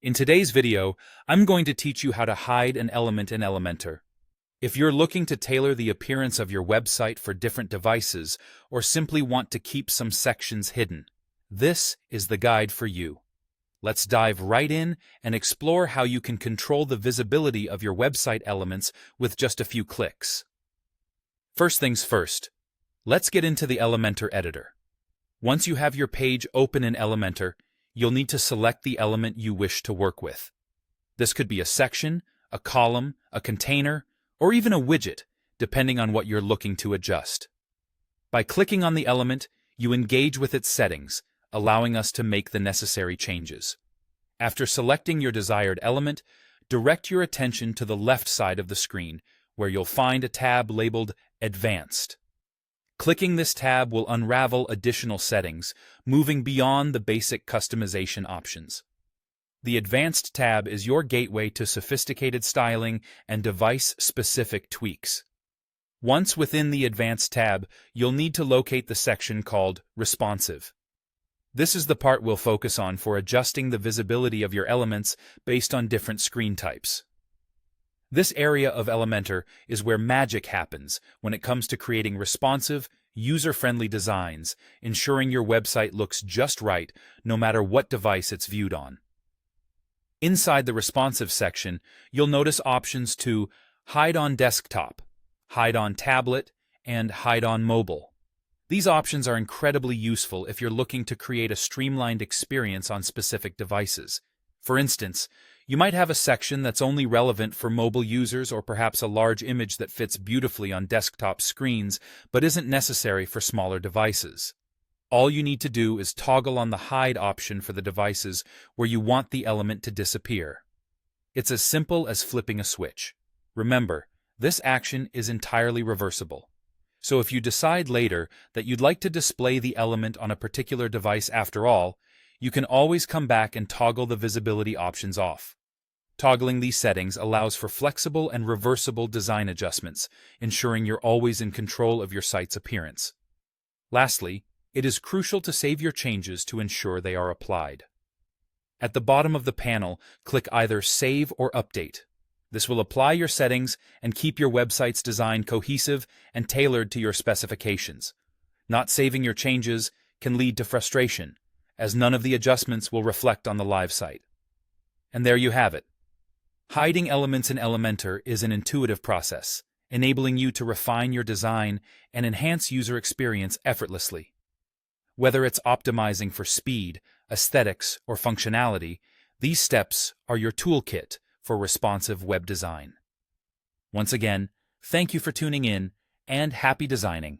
In today's video, I'm going to teach you how to hide an element in Elementor. If you're looking to tailor the appearance of your website for different devices or simply want to keep some sections hidden, this is the guide for you. Let's dive right in and explore how you can control the visibility of your website elements with just a few clicks. First things first, let's get into the Elementor editor. Once you have your page open in Elementor, you'll need to select the element you wish to work with. This could be a section, a column, a container, or even a widget, depending on what you're looking to adjust. By clicking on the element, you engage with its settings, allowing us to make the necessary changes. After selecting your desired element, direct your attention to the left side of the screen, where you'll find a tab labeled Advanced. Clicking this tab will unravel additional settings, moving beyond the basic customization options. The Advanced tab is your gateway to sophisticated styling and device-specific tweaks. Once within the Advanced tab, you'll need to locate the section called Responsive. This is the part we'll focus on for adjusting the visibility of your elements based on different screen types. This area of Elementor is where magic happens when it comes to creating responsive, user-friendly designs, ensuring your website looks just right no matter what device it's viewed on. Inside the responsive section, you'll notice options to hide on desktop, hide on tablet, and hide on mobile. These options are incredibly useful if you're looking to create a streamlined experience on specific devices. For instance, you might have a section that's only relevant for mobile users or perhaps a large image that fits beautifully on desktop screens but isn't necessary for smaller devices. All you need to do is toggle on the hide option for the devices where you want the element to disappear. It's as simple as flipping a switch. Remember, this action is entirely reversible. So if you decide later that you'd like to display the element on a particular device after all, you can always come back and toggle the visibility options off. Toggling these settings allows for flexible and reversible design adjustments, ensuring you're always in control of your site's appearance. Lastly, it is crucial to save your changes to ensure they are applied. At the bottom of the panel, click either Save or Update. This will apply your settings and keep your website's design cohesive and tailored to your specifications. Not saving your changes can lead to frustration, as none of the adjustments will reflect on the live site. And there you have it. Hiding elements in Elementor is an intuitive process, enabling you to refine your design and enhance user experience effortlessly. Whether it's optimizing for speed, aesthetics, or functionality, these steps are your toolkit for responsive web design. Once again, thank you for tuning in, and happy designing.